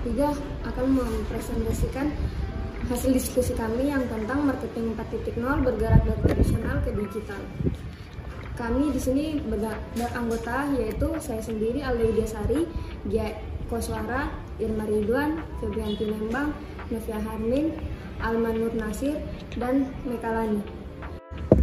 3 akan mempresentasikan hasil diskusi kami yang tentang marketing 4.0 bergerak dari tradisional ke digital. Kami di sini beranggota yaitu saya sendiri Alda Widyasari, Gia Koswara, Irma Ridwan, Febrianti Nembang, Novia Harmin, Alman Nur Nasir, dan Mekalani.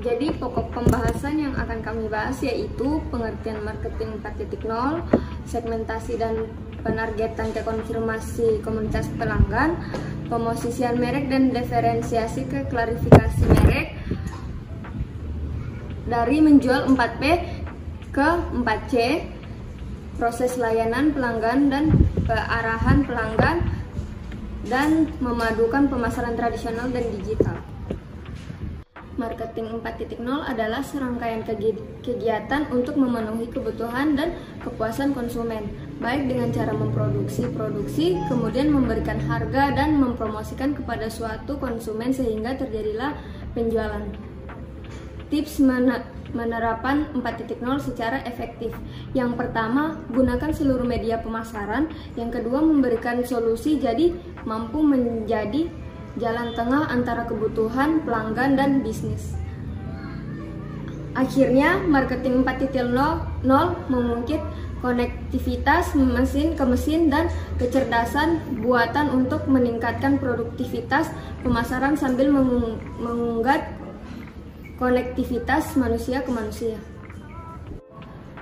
Jadi pokok pembahasan yang akan kami bahas yaitu pengertian marketing 4.0, segmentasi dan penargetan ke konfirmasi komunitas pelanggan, pemosisian merek dan diferensiasi ke klarifikasi merek, dari menjual 4P ke 4C, proses layanan pelanggan dan kearahan pelanggan, dan memadukan pemasaran tradisional dan digital. Marketing 4.0 adalah serangkaian kegiatan untuk memenuhi kebutuhan dan kepuasan konsumen, baik dengan cara memproduksi, kemudian memberikan harga dan mempromosikan kepada suatu konsumen sehingga terjadilah penjualan. Tips penerapan 4.0 secara efektif. Yang pertama, gunakan seluruh media pemasaran. Yang kedua, memberikan solusi jadi mampu menjadi jalan tengah antara kebutuhan pelanggan dan bisnis. Akhirnya, marketing 4.0 mengungkit konektivitas mesin ke mesin dan kecerdasan buatan untuk meningkatkan produktivitas pemasaran sambil mengunggat konektivitas manusia ke manusia.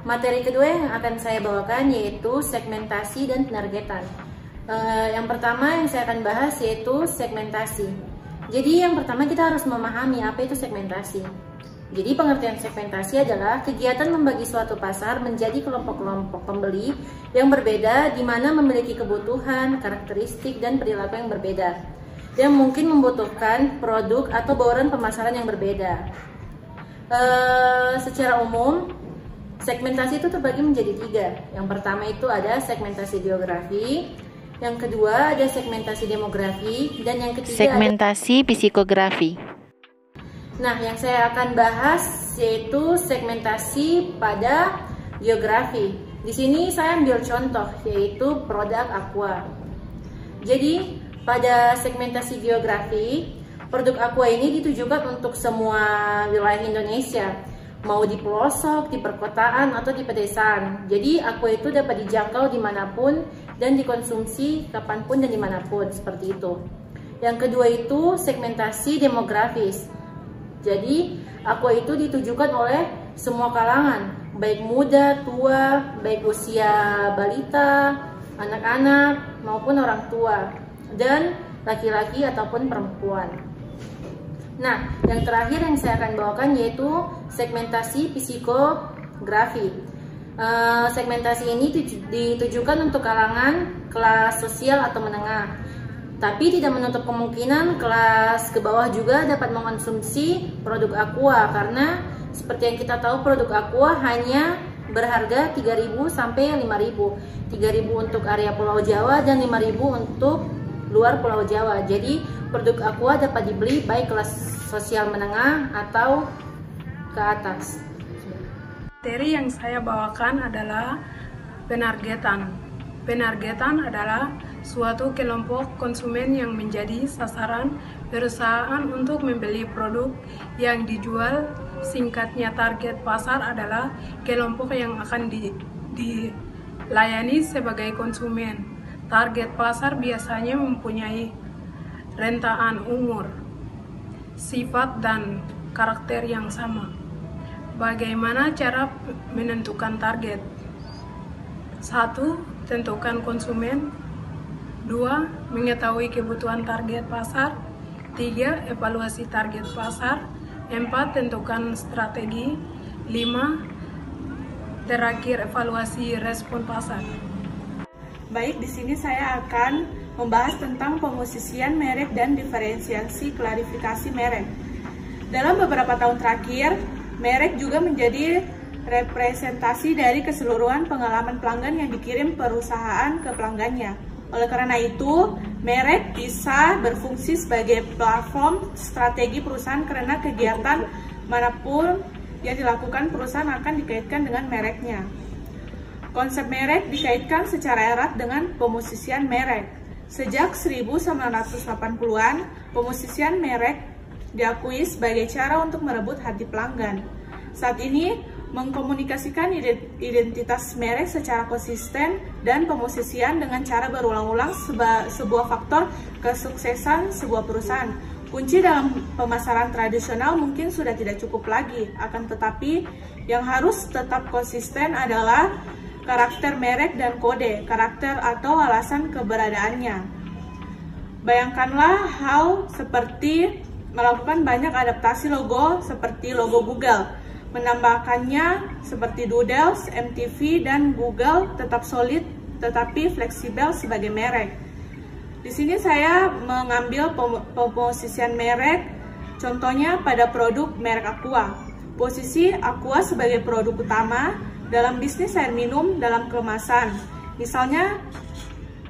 Materi kedua yang akan saya bawakan yaitu segmentasi dan penargetan. Yang pertama yang saya akan bahas yaitu segmentasi. Jadi yang pertama kita harus memahami apa itu segmentasi. Jadi pengertian segmentasi adalah kegiatan membagi suatu pasar menjadi kelompok-kelompok pembeli yang berbeda di mana memiliki kebutuhan, karakteristik, dan perilaku yang berbeda yang mungkin membutuhkan produk atau bauran pemasaran yang berbeda. Secara umum, segmentasi itu terbagi menjadi 3. Yang pertama itu ada segmentasi geografi, yang kedua ada segmentasi demografi, dan yang ketiga segmentasi psikografi. Nah, yang saya akan bahas yaitu segmentasi pada geografi. Di sini saya ambil contoh yaitu produk Aqua. Jadi, pada segmentasi geografi, produk Aqua ini ditujukan untuk semua wilayah Indonesia, mau di pelosok, di perkotaan, atau di pedesaan. Jadi Aqua itu dapat dijangkau dimanapun dan dikonsumsi kapanpun dan dimanapun, seperti itu. Yang kedua itu segmentasi demografis. Jadi Aqua itu ditujukan oleh semua kalangan, baik muda, tua, baik usia balita, anak-anak, maupun orang tua, dan laki-laki ataupun perempuan. Nah, yang terakhir yang saya akan bawakan yaitu segmentasi psikografi. Segmentasi ini ditujukan untuk kalangan kelas sosial atau menengah, tapi tidak menutup kemungkinan kelas ke bawah juga dapat mengkonsumsi produk Aqua, karena seperti yang kita tahu produk Aqua hanya berharga 3.000 sampai 5.000. 3.000 untuk area Pulau Jawa dan 5.000 untuk luar Pulau Jawa. Jadi produk Aqua dapat dibeli baik kelas sosial menengah atau ke atas. Materi yang saya bawakan adalah penargetan. Penargetan adalah suatu kelompok konsumen yang menjadi sasaran perusahaan untuk membeli produk yang dijual. Singkatnya, target pasar adalah kelompok yang akan dilayani sebagai konsumen. Target pasar biasanya mempunyai rentaan umur, sifat, dan karakter yang sama. Bagaimana cara menentukan target? 1. Tentukan konsumen. 2. Mengetahui kebutuhan target pasar. 3. Evaluasi target pasar. 4. Tentukan strategi. 5. Terakhir, evaluasi respon pasar. Baik, di sini saya akan membahas tentang pemosisian merek dan diferensiasi klarifikasi merek. Dalam beberapa tahun terakhir, merek juga menjadi representasi dari keseluruhan pengalaman pelanggan yang dikirim perusahaan ke pelanggannya. Oleh karena itu, merek bisa berfungsi sebagai platform strategi perusahaan karena kegiatan manapun yang dilakukan perusahaan akan dikaitkan dengan mereknya. Konsep merek dikaitkan secara erat dengan pemosisian merek. Sejak 1980-an, pemosisian merek diakui sebagai cara untuk merebut hati pelanggan. Saat ini, mengkomunikasikan identitas merek secara konsisten dan pemosisian dengan cara berulang-ulang sebuah faktor kesuksesan sebuah perusahaan. Kunci dalam pemasaran tradisional mungkin sudah tidak cukup lagi, akan tetapi yang harus tetap konsisten adalah karakter merek dan kode, karakter atau alasan keberadaannya. Bayangkanlah hal seperti melakukan banyak adaptasi logo seperti logo Google, menambahkannya seperti Doodles, MTV, dan Google tetap solid tetapi fleksibel sebagai merek. Di sini saya mengambil pemosisian merek, contohnya pada produk merek Aqua. Posisi Aqua sebagai produk utama dalam bisnis air minum dalam kemasan. Misalnya,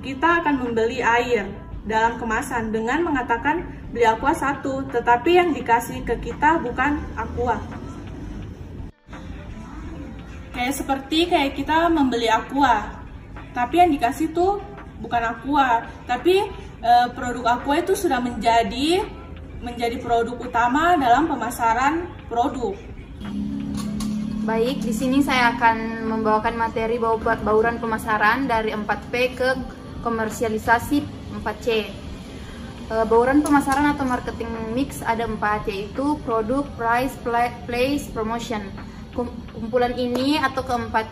kita akan membeli air dalam kemasan dengan mengatakan beli Aqua 1, tetapi yang dikasih ke kita bukan Aqua. Kayak kita membeli Aqua, tapi yang dikasih tuh bukan Aqua, tapi produk Aqua itu sudah menjadi produk utama dalam pemasaran produk. Baik, di sini saya akan membawakan materi bauran pemasaran dari 4P ke komersialisasi 4C. Bauran pemasaran atau marketing mix ada 4, yaitu produk, price, place, promotion. Kumpulan ini atau keempat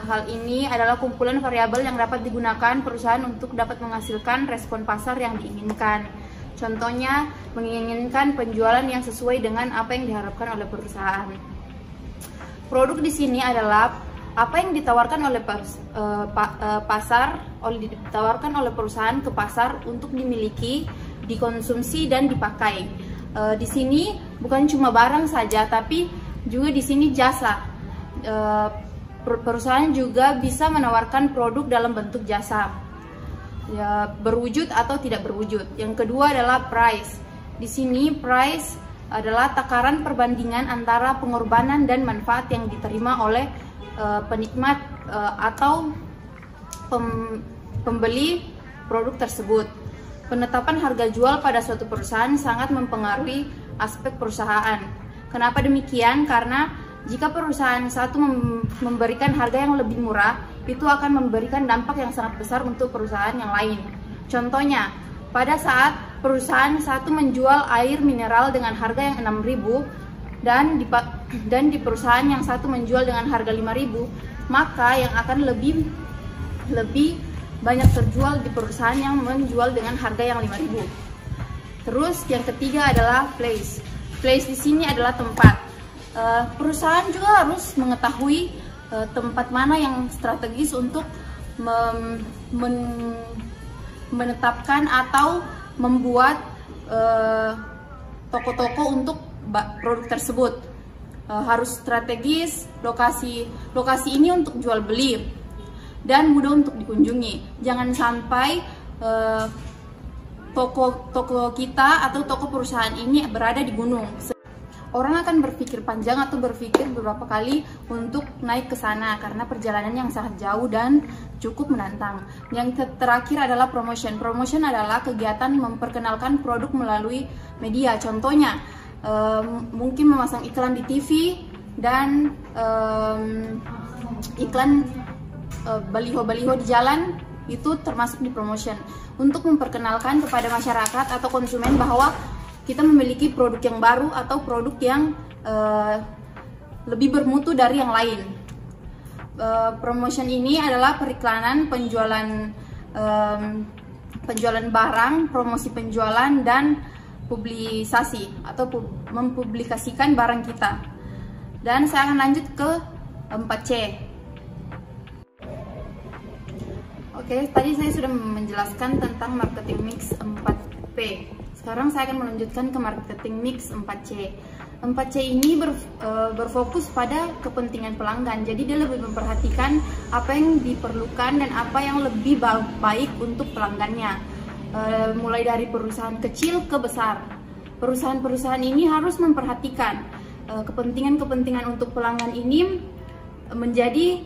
hal ini adalah kumpulan variabel yang dapat digunakan perusahaan untuk dapat menghasilkan respon pasar yang diinginkan. Contohnya, menginginkan penjualan yang sesuai dengan apa yang diharapkan oleh perusahaan. Produk di sini adalah apa yang ditawarkan oleh ditawarkan oleh perusahaan ke pasar untuk dimiliki, dikonsumsi, dan dipakai. Di sini bukan cuma barang saja, tapi juga di sini jasa. Perusahaan juga bisa menawarkan produk dalam bentuk jasa, ya, berwujud atau tidak berwujud. Yang kedua adalah price. Di sini price adalah takaran perbandingan antara pengorbanan dan manfaat yang diterima oleh penikmat atau pembeli produk tersebut. Penetapan harga jual pada suatu perusahaan sangat mempengaruhi aspek perusahaan. Kenapa demikian? Karena jika perusahaan satu memberikan harga yang lebih murah, itu akan memberikan dampak yang sangat besar untuk perusahaan yang lain. Contohnya, pada saat perusahaan satu menjual air mineral dengan harga yang 6.000 dan di perusahaan yang satu menjual dengan harga 5.000, maka yang akan lebih banyak terjual di perusahaan yang menjual dengan harga yang 5.000. Terus yang ketiga adalah place. Place di sini adalah tempat. Perusahaan juga harus mengetahui tempat mana yang strategis untuk menetapkan atau membuat toko-toko untuk produk tersebut. Harus strategis, lokasi ini untuk jual beli dan mudah untuk dikunjungi. Jangan sampai toko kita atau toko perusahaan ini berada di gunung. Orang akan berpikir panjang atau berpikir beberapa kali untuk naik ke sana karena perjalanan yang sangat jauh dan cukup menantang. Yang terakhir adalah promotion. Promotion adalah kegiatan memperkenalkan produk melalui media. Contohnya, mungkin memasang iklan di TV dan iklan baliho-baliho di jalan, itu termasuk di promotion. Untuk memperkenalkan kepada masyarakat atau konsumen bahwa kita memiliki produk yang baru atau produk yang lebih bermutu dari yang lain. Promotion ini adalah periklanan, penjualan barang, promosi penjualan, dan publikasi atau mempublikasikan barang kita. Dan saya akan lanjut ke 4C. Oke, tadi saya sudah menjelaskan tentang marketing mix 4P. Sekarang saya akan melanjutkan ke marketing mix 4C. 4C ini berfokus pada kepentingan pelanggan. Jadi dia lebih memperhatikan apa yang diperlukan dan apa yang lebih baik untuk pelanggannya. Mulai dari perusahaan kecil ke besar. Perusahaan-perusahaan ini harus memperhatikan kepentingan-kepentingan untuk pelanggan ini menjadi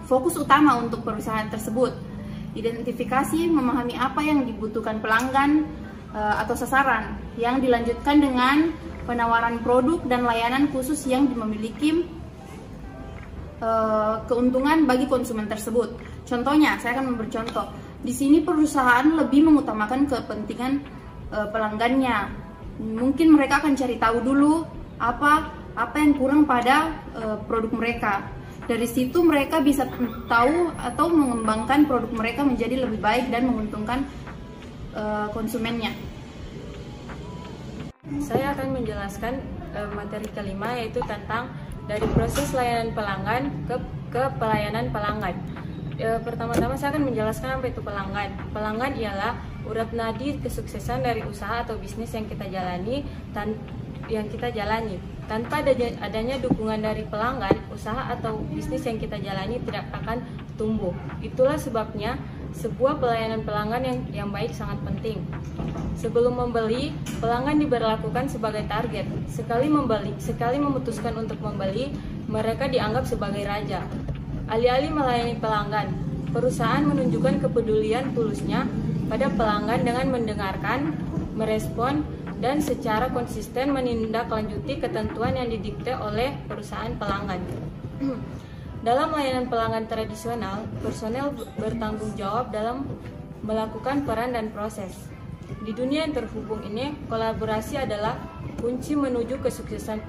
fokus utama untuk perusahaan tersebut. identifikasi, memahami apa yang dibutuhkan pelanggan atau sasaran, yang dilanjutkan dengan penawaran produk dan layanan khusus yang memiliki keuntungan bagi konsumen tersebut. Contohnya, saya akan memberi contoh. Di sini perusahaan lebih mengutamakan kepentingan pelanggannya. Mungkin mereka akan cari tahu dulu apa yang kurang pada produk mereka. Dari situ mereka bisa tahu atau mengembangkan produk mereka menjadi lebih baik dan menguntungkan konsumennya. Saya akan menjelaskan materi kelima, yaitu tentang dari proses layanan pelanggan ke pelayanan pelanggan. Pertama-tama saya akan menjelaskan apa itu pelanggan. Pelanggan ialah urat nadi kesuksesan dari usaha atau bisnis yang kita jalani. Tanpa adanya dukungan dari pelanggan, usaha atau bisnis yang kita jalani tidak akan tumbuh. Itulah sebabnya sebuah pelayanan pelanggan yang baik sangat penting. Sebelum membeli, pelanggan diberlakukan sebagai target. Sekali memutuskan untuk membeli, mereka dianggap sebagai raja. Alih-alih melayani pelanggan, perusahaan menunjukkan kepedulian tulusnya pada pelanggan dengan mendengarkan, merespon, dan secara konsisten menindaklanjuti ketentuan yang didikte oleh perusahaan pelanggan. Dalam layanan pelanggan tradisional, personel bertanggung jawab dalam melakukan peran dan proses. Di dunia yang terhubung ini, kolaborasi adalah kunci menuju kesuksesan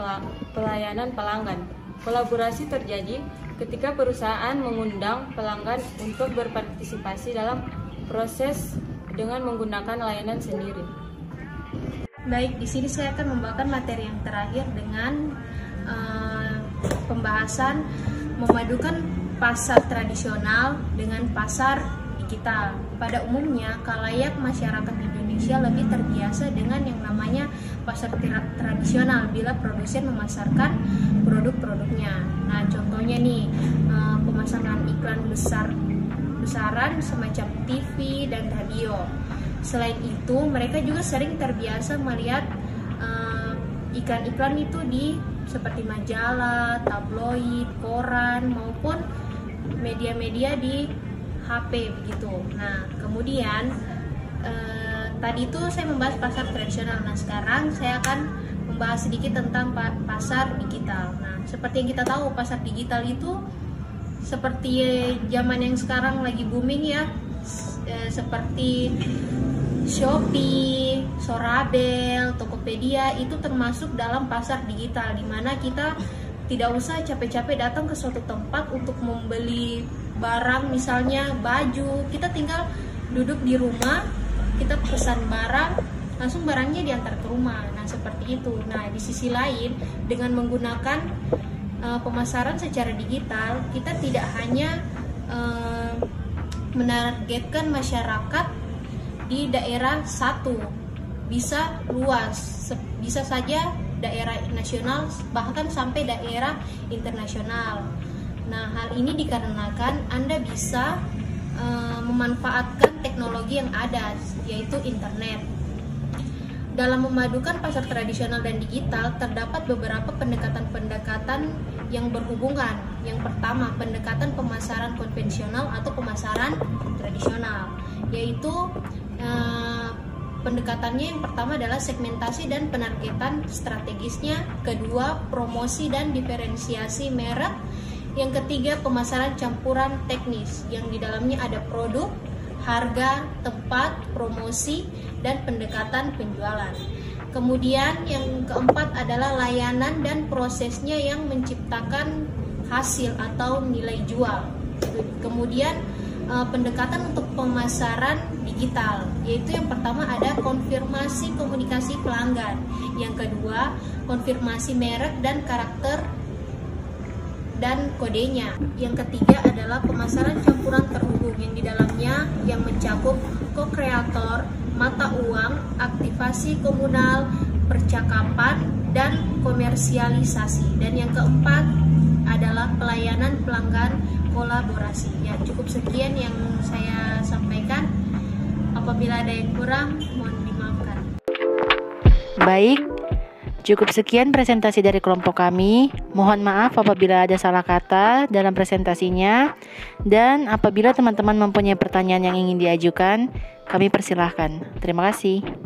pelayanan pelanggan. Kolaborasi terjadi ketika perusahaan mengundang pelanggan untuk berpartisipasi dalam proses dengan menggunakan layanan sendiri. Baik, di sini saya akan membawakan materi yang terakhir dengan pembahasan memadukan pasar tradisional dengan pasar digital. Pada umumnya, khalayak masyarakat Indonesia lebih terbiasa dengan yang namanya pasar tradisional bila produsen memasarkan produk-produknya. Nah, contohnya nih, pemasangan iklan besaran semacam TV dan radio. Selain itu, mereka juga sering terbiasa melihat iklan-iklan itu di seperti majalah, tabloid, koran, maupun media-media di HP begitu. Nah, kemudian tadi itu saya membahas pasar tradisional. Nah, sekarang saya akan membahas sedikit tentang pasar digital. Nah, seperti yang kita tahu, pasar digital itu seperti zaman yang sekarang lagi booming ya, seperti Shopee, Sorabel, Tokopedia itu termasuk dalam pasar digital, di mana kita tidak usah capek-capek datang ke suatu tempat untuk membeli barang, misalnya baju. Kita tinggal duduk di rumah, kita pesan barang, langsung barangnya diantar ke rumah. Nah, seperti itu. Nah, di sisi lain, dengan menggunakan pemasaran secara digital, kita tidak hanya menargetkan masyarakat di daerah satu, bisa luas, bisa saja daerah nasional, bahkan sampai daerah internasional. Nah, hal ini dikarenakan Anda bisa memanfaatkan teknologi yang ada, yaitu internet. Dalam memadukan pasar tradisional dan digital, terdapat beberapa pendekatan-pendekatan yang berhubungan. Yang pertama, pendekatan pemasaran konvensional atau pemasaran tradisional, yaitu pendekatannya yang pertama adalah segmentasi dan penargetan strategisnya, kedua promosi dan diferensiasi merek, yang ketiga pemasaran campuran teknis yang di dalamnya ada produk, harga, tempat, promosi, dan pendekatan penjualan. Kemudian yang keempat adalah layanan dan prosesnya yang menciptakan hasil atau nilai jual. Kemudian pendekatan untuk pemasaran digital, yaitu yang pertama ada konfirmasi komunikasi pelanggan, yang kedua konfirmasi merek dan karakter dan kodenya, yang ketiga adalah pemasaran campuran terhubung yang di dalamnya yang mencakup co-kreator, mata uang, aktivasi komunal, percakapan, dan komersialisasi. Dan yang keempat adalah pelayanan pelanggan kolaborasi. Ya, cukup sekian yang saya sampaikan. Apabila ada yang kurang, mohon dimaafkan. Baik, Cukup sekian presentasi dari kelompok kami. Mohon maaf apabila ada salah kata dalam presentasinya. Dan apabila teman-teman mempunyai pertanyaan yang ingin diajukan, kami persilahkan. Terima kasih.